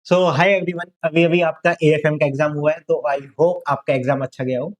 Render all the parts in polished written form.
सो hi everyone, अभी अभी आपका एएफएम का एग्जाम हुआ है, तो आई होप आपका एग्जाम अच्छा गया हो।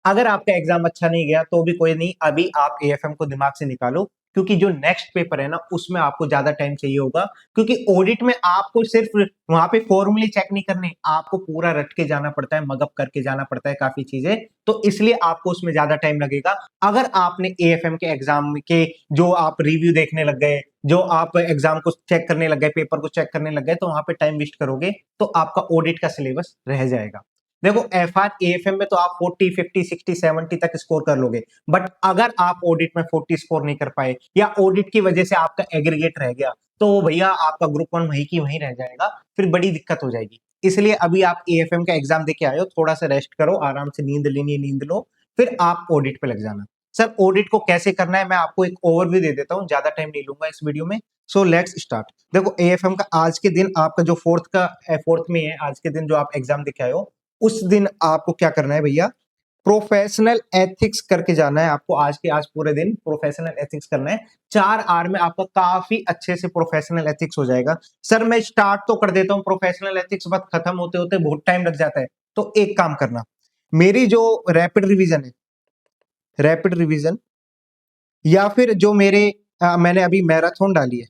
अगर आपका एग्जाम अच्छा नहीं गया तो भी कोई नहीं, अभी आप एएफएम को दिमाग से निकालो, क्योंकि जो नेक्स्ट पेपर है ना उसमें आपको ज्यादा टाइम चाहिए होगा। क्योंकि ऑडिट में आपको सिर्फ वहां पे फॉर्मूले चेक नहीं करने, आपको पूरा रट के जाना पड़ता है, मगअप करके जाना पड़ता है काफी चीजें। तो इसलिए आपको उसमें ज्यादा टाइम लगेगा। अगर आपने एएफएम के एग्जाम के जो आप रिव्यू देखने लग गए, जो आप एग्जाम को चेक करने लग गए, पेपर को चेक करने लग गए, तो वहां पे टाइम वेस्ट करोगे तो आपका ऑडिट का सिलेबस रह जाएगा। देखो एफआर एएफएम में तो आप 40 50 60 70 तक स्कोर कर लोगे, बट अगर आप ऑडिट में 40 स्कोर नहीं कर पाए या ऑडिट की वजह से आपका एग्रीगेट रह गया, तो भैया आपका ग्रुप वन वहीं की वहीं रह जाएगा, फिर बड़ी दिक्कत हो जाएगी। इसलिए अभी आप एएफएम का एग्जाम देके आए हो, थोड़ा सा रेस्ट करो, आराम से नींद लेनी है नींद लो, फिर आप ऑडिट पे लग जाना। सर ऑडिट को कैसे करना है मैं आपको एक ओवरव्यू दे देता हूँ, ज्यादा टाइम नहीं लूंगा इस वीडियो में। So let's start. देखो एएफएम का आज के दिन आपका जो फोर्थ में है, आज के दिन जो आप एग्जाम देके आए हो, उस दिन आपको क्या करना है भैया, प्रोफेशनल एथिक्स करके जाना है आपको। आज के आज पूरे दिन प्रोफेशनल एथिक्स करना है। 4 आर में आपका काफी अच्छे से प्रोफेशनल एथिक्स हो जाएगा। सर मैं स्टार्ट तो कर देता हूँ प्रोफेशनल एथिक्स, बट खत्म होते होते बहुत टाइम लग जाता है। तो एक काम करना, मेरी जो रैपिड रिवीजन है, रैपिड रिवीजन, या फिर जो मेरे मैंने अभी मैराथन डाली है,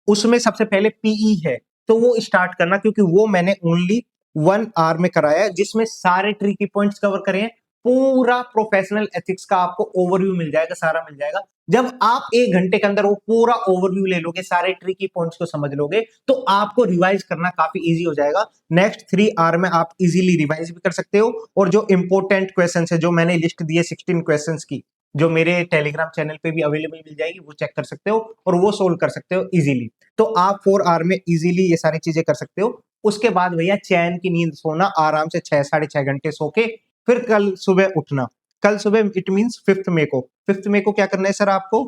उसमें सबसे पहले पीई है, तो वो स्टार्ट करना, क्योंकि वो मैंने ओनली 1 आवर में कराया है, जिसमें सारे ट्रिकी पॉइंट्स कवर करे हैं। पूरा प्रोफेशनल एथिक्स का आपको ओवरव्यू मिल जाएगा, सारा मिल जाएगा। जब आप 1 घंटे के अंदर वो पूरा ओवरव्यू ले लोगे, सारे ट्रिकी पॉइंट्स को समझ लोगे, तो आपको रिवाइज करना काफी इजी हो जाएगा। नेक्स्ट 3 आवर में आप इजीली रिवाइज भी कर सकते हो, और जो इंपॉर्टेंट क्वेश्चन है, जो मैंने लिस्ट दी है 16 क्वेश्चन की, जो मेरे टेलीग्राम चैनल पे भी अवेलेबल मिल जाएगी, वो चेक कर सकते हो और वो सोल्व कर सकते हो इजीली। तो आप 4 आवर में इजीली ये सारी चीजें कर सकते हो। उसके बाद भैया चैन की नींद सोना, आराम से 6 साढ़े 6 घंटे सो के फिर कल सुबह उठना। कल सुबह इट मींस 5 मई को, 5 मई को क्या करना है सर आपको,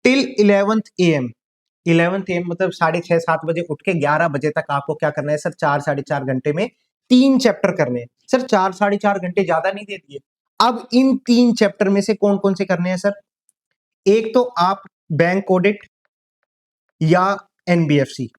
टिल 11 AM, 11 AM मतलब 6:30 7 बजे उठ के 11 बजे तक आपको क्या करना है सर, 4 साढ़े 4 घंटे में 3 चैप्टर करने हैं। सर 4 साढ़े 4 घंटे ज्यादा नहीं दे दिए? अब इन 3 चैप्टर में से कौन कौन से करने हैं सर? एक तो आप बैंक ऑडिट या एनबीएफसी,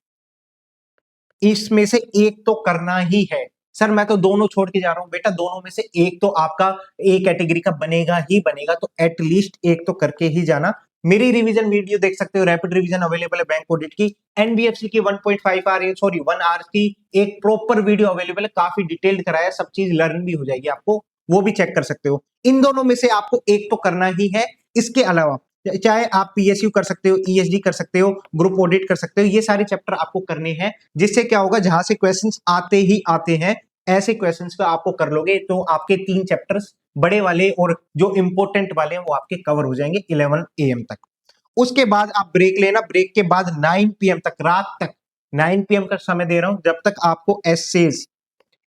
इसमें से एक तो करना ही है। सर मैं तो दोनों छोड़ के जा रहा हूं बेटा, दोनों में से एक तो आपका ए कैटेगरी का बनेगा ही बनेगा, तो एटलीस्ट एक तो करके ही जाना। मेरी रिवीजन वीडियो देख सकते हो, रैपिड रिवीजन अवेलेबल है बैंक ऑडिट की, एनबीएफसी की 1.5 आवर, सॉरी 1 आवर की एक प्रॉपर वीडियो अवेलेबल है, काफी डिटेल्ड कराया, सब चीज लर्न भी हो जाएगी आपको, वो भी चेक कर सकते हो। इन दोनों में से आपको एक तो करना ही है। इसके अलावा चाहे आप पीएसयू कर सकते हो, ईएसडी कर सकते हो, ग्रुप ऑडिट कर सकते हो, ये सारे चैप्टर आपको करने हैं। जिससे क्या होगा, जहां से क्वेश्चंस आते ही आते हैं, ऐसे क्वेश्चंस को आपको कर लोगे तो आपके 3 चैप्टर्स बड़े वाले और जो इंपॉर्टेंट वाले हैं वो आपके कवर हो जाएंगे 11 AM तक। उसके बाद आप ब्रेक लेना, ब्रेक के बाद 9 PM तक, रात तक 9 PM का समय दे रहा हूं, जब तक आपको एसेज,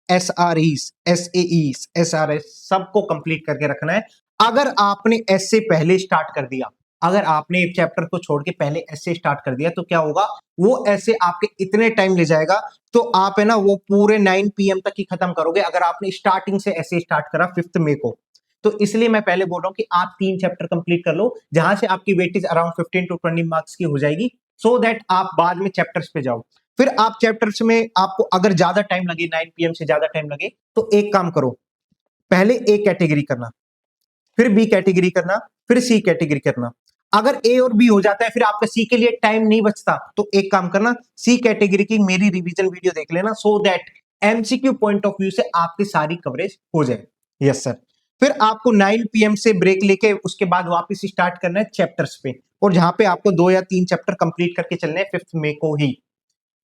एसआरईस, एसएईस, एसआरएस सबको कंप्लीट करके रखना है। अगर आपने एसए पहले स्टार्ट कर दिया, अगर आपने एक चैप्टर को छोड़ के पहले एसए स्टार्ट कर दिया, तो क्या होगा, वो ऐसे आपके इतने टाइम ले जाएगा, तो आप है ना वो पूरे 9 PM तक ही खत्म करोगे, अगर आपने स्टार्टिंग से ऐसे स्टार्ट करा 5 मई को। तो इसलिए मैं पहले बोल रहा हूं कि आप 3 चैप्टर कंप्लीट कर लो, जहां से आपकी वेटेज अराउंड 15 to 20 मार्क्स की हो जाएगी, सो दैट आप बाद में चैप्टर्स पे जाओ। फिर आप चैप्टर्स में आपको अगर ज्यादा टाइम लगे, 9 PM से ज्यादा टाइम लगे, तो एक काम करो, पहले ए कैटेगरी करना, फिर बी कैटेगरी करना, फिर सी कैटेगरी करना। अगर ए और बी हो जाता है, फिर आपका सी के लिए टाइम नहीं बचता, तो एक काम करना, सी कैटेगरी की मेरी रिवीजन वीडियो देख लेना, so that MCQ point of view से आपकी सारी कवरेज हो जाए। Yes sir. फिर आपको 9 PM से ब्रेक लेके उसके बाद वापस स्टार्ट करना है चैप्टर्स पे, और जहां पे आपको 2 या 3 चैप्टर कंप्लीट करके चलने हैं 5 मई को ही।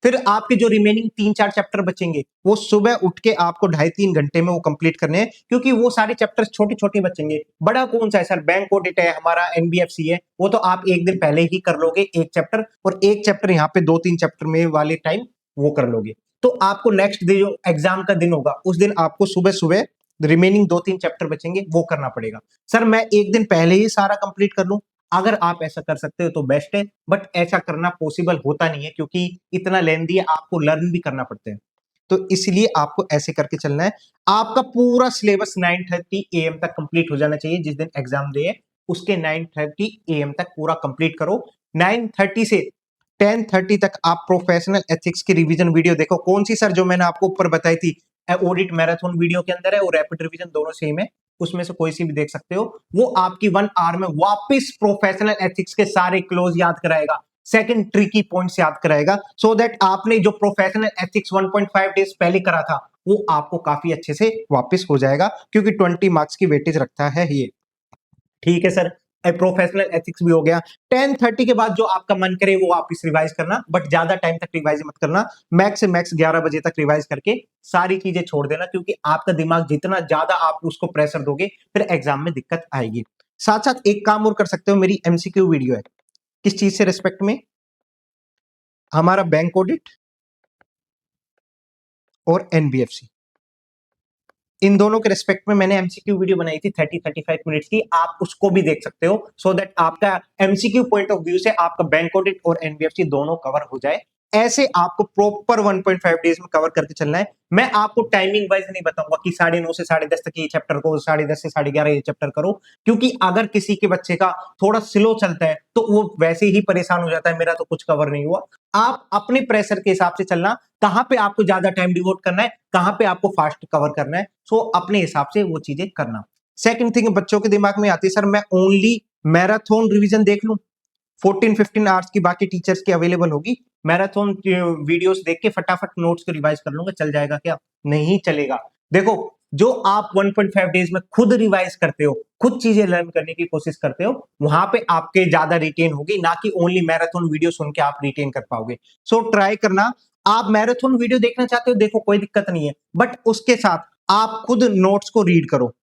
फिर आपके जो रिमेनिंग 3 4 चैप्टर बचेंगे, वो सुबह उठ के आपको 2.5 3 घंटे में वो कंप्लीट करने हैं, क्योंकि वो सारे चैप्टर्स छोटे छोटे बचेंगे। बड़ा कौन सा है सर, बैंक ऑडिट है हमारा, एनबीएफसी है, वो तो आप एक दिन पहले ही कर लोगे एक चैप्टर, और एक चैप्टर यहाँ पे 2 3 चैप्टर में वाले टाइम वो कर लोगे। तो आपको नेक्स्ट डे जो एग्जाम का दिन होगा, उस दिन आपको सुबह सुबह रिमेनिंग 2 3 चैप्टर बचेंगे वो करना पड़ेगा। सर मैं एक दिन पहले ही सारा कंप्लीट कर लूं, अगर आप ऐसा कर सकते हो तो बेस्ट है, बट ऐसा करना पॉसिबल होता नहीं है, क्योंकि इतना लेंदी है, आपको लर्न भी करना पड़ता है। तो इसलिए आपको ऐसे करके चलना है। आपका पूरा सिलेबस 9:30 AM तक कंप्लीट हो जाना चाहिए, जिस दिन एग्जाम डे है उसके 9:30 AM तक पूरा कंप्लीट करो। 9:30 से 10:30 तक आप प्रोफेशनल एथिक्स की रिवीजन वीडियो देखो। कौन सी सर? जो मैंने आपको ऊपर बताई थी, ऑडिट मैराथन वीडियो के अंदर है और रैपिड रिवीजन दोनों सेम है, उसमें से कोई सी भी देख सकते हो। वो आपकी 1 आवर में वापस प्रोफेशनल एथिक्स के सारे क्लोज याद कराएगा, सेकंड ट्रिकी पॉइंट्स याद कराएगा, सो दैट आपने जो प्रोफेशनल एथिक्स 1.5 डेज पहले करा था वो आपको काफी अच्छे से वापस हो जाएगा, क्योंकि 20 मार्क्स की वेटेज रखता है ये। ठीक है सर, प्रोफेशनल एथिक्स भी हो गया। 10:30 के बाद जो आपका मन करे वो वापस रिवाइज करना, बट ज्यादा टाइम तक रिवाइज मत करना, मैक्स से मैक्स 11 बजे तक रिवाइज करके सारी चीजें छोड़ देना, क्योंकि आपका दिमाग जितना ज्यादा आप उसको प्रेशर दोगे फिर एग्जाम में दिक्कत आएगी। साथ साथ एक काम और कर सकते हो, मेरी एमसीक्यू वीडियो है, किस चीज से रिस्पेक्ट में? हमारा बैंक ऑडिट और एनबीएफसी, इन दोनों के रिस्पेक्ट में मैंने एमसीक्यू वीडियो बनाई थी 30-35 मिनट्स की, आप उसको भी देख सकते हो, सो दैट आपका एमसीक्यू पॉइंट ऑफ व्यू से आपका बैंक ऑडिट और एनबीएफसी दोनों कवर हो जाए। ऐसे आपको प्रॉपर 1.5 डेज में कवर करके चलना है। मैं आपको टाइमिंग वाइज नहीं बताऊंगा कि 9:30 से 10:30 तक ये चैप्टर को, 10:30 से 11:30 ये चैप्टर करो, क्योंकि अगर किसी के बच्चे का थोड़ा स्लो चलता है तो वो वैसे ही परेशान हो जाता है, मेरा तो कुछ कवर नहीं हुआ। आप अपने प्रेशर के हिसाब से चलना, कहां पे आपको ज्यादा टाइम डिवोट करना है, कहां पे आपको फास्ट कवर करना है, सो अपने हिसाब से वो चीजें करना। सेकंड थिंग बच्चों के दिमाग में आती है, सर मैं ओनली मैराथन रिवीजन देख लूं, 14-15 आवर्स की बाकी टीचर्स की अवेलेबल होगी, मैराथन वीडियोस देख के फटाफट नोट्स को रिवाइज कर लूंगा, चल जाएगा क्या? नहीं चलेगा। देखो, जो आप 1.5 डेज में खुद रिवाइज करते हो, खुद चीजें लर्न करने की कोशिश करते हो, वहां पे आपके ज्यादा रिटेन होगी, ना कि ओनली मैराथन वीडियो सुन के आप रिटेन कर पाओगे। सो ट्राई करना। आप मैराथन वीडियो देखना चाहते हो, देखो कोई दिक्कत नहीं है, बट उसके साथ आप खुद नोट्स को रीड करो।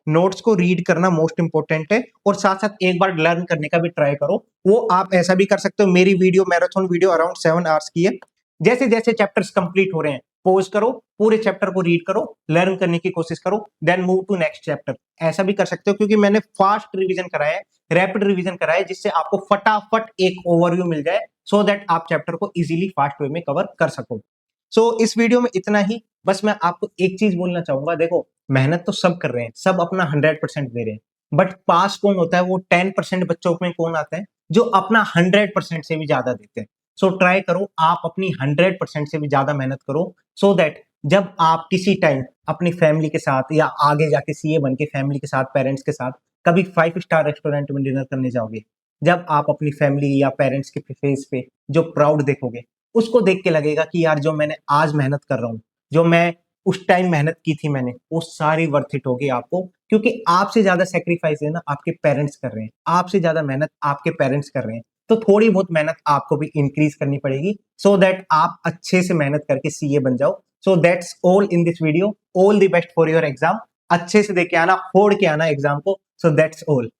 नोट्स को रीड करना मोस्ट इंपॉर्टेंट है, और साथ साथ एक बार लर्न करने का भी ट्राई करो। वो आप ऐसा भी कर सकते हो, मेरी video marathon video around 7 hours की है, जैसे जैसे चैप्टर्स कंप्लीट हो रहे हैं पॉज करो, पूरे चैप्टर को रीड करो, लर्न करने की कोशिश करो, then move to next chapter. ऐसा भी कर सकते हो, क्योंकि मैंने फास्ट रिवीजन कराया है, रैपिड रिवीजन कराया है, जिससे आपको फटाफट एक ओवरव्यू मिल जाए, सो दैट आप चैप्टर को इजीली फास्ट वे में कवर कर सको। सो इस वीडियो में इतना ही। बस मैं आपको एक चीज बोलना चाहूंगा, देखो मेहनत तो सब कर रहे हैं, सब अपना 100% दे रहे हैं, बट पास कौन होता है? वो 10% बच्चों में कौन आता है जो अपना 100% से भी ज्यादा देते हैं। सो ट्राई करो, आप अपनी 100% से भी ज्यादा मेहनत करो, सो दैट जब आप किसी टाइम अपनी फैमिली के साथ या आगे जाके सीए बन के फैमिली के साथ, पेरेंट्स के साथ कभी 5 स्टार रेस्टोरेंट में डिनर करने जाओगे, जब आप अपनी फैमिली या पेरेंट्स के फेस पे जो प्राउड देखोगे, उसको देख के लगेगा कि यार जो मैंने आज मेहनत कर रहा हूँ, जो मैं उस टाइम मेहनत की थी मैंने, वो सारी वर्थ इट होगी आपको, क्योंकि आपसे ज्यादा सेक्रीफाइस है ना आपके पेरेंट्स कर रहे हैं, आपसे ज्यादा मेहनत आपके पेरेंट्स कर रहे हैं, तो थोड़ी बहुत मेहनत आपको भी इंक्रीज करनी पड़ेगी, सो दैट आप अच्छे से मेहनत करके सीए बन जाओ। So that's all in this video, all the best for your exam, अच्छे से देके आना, फोड़ के आना एग्जाम को, सो दैट्स ऑल।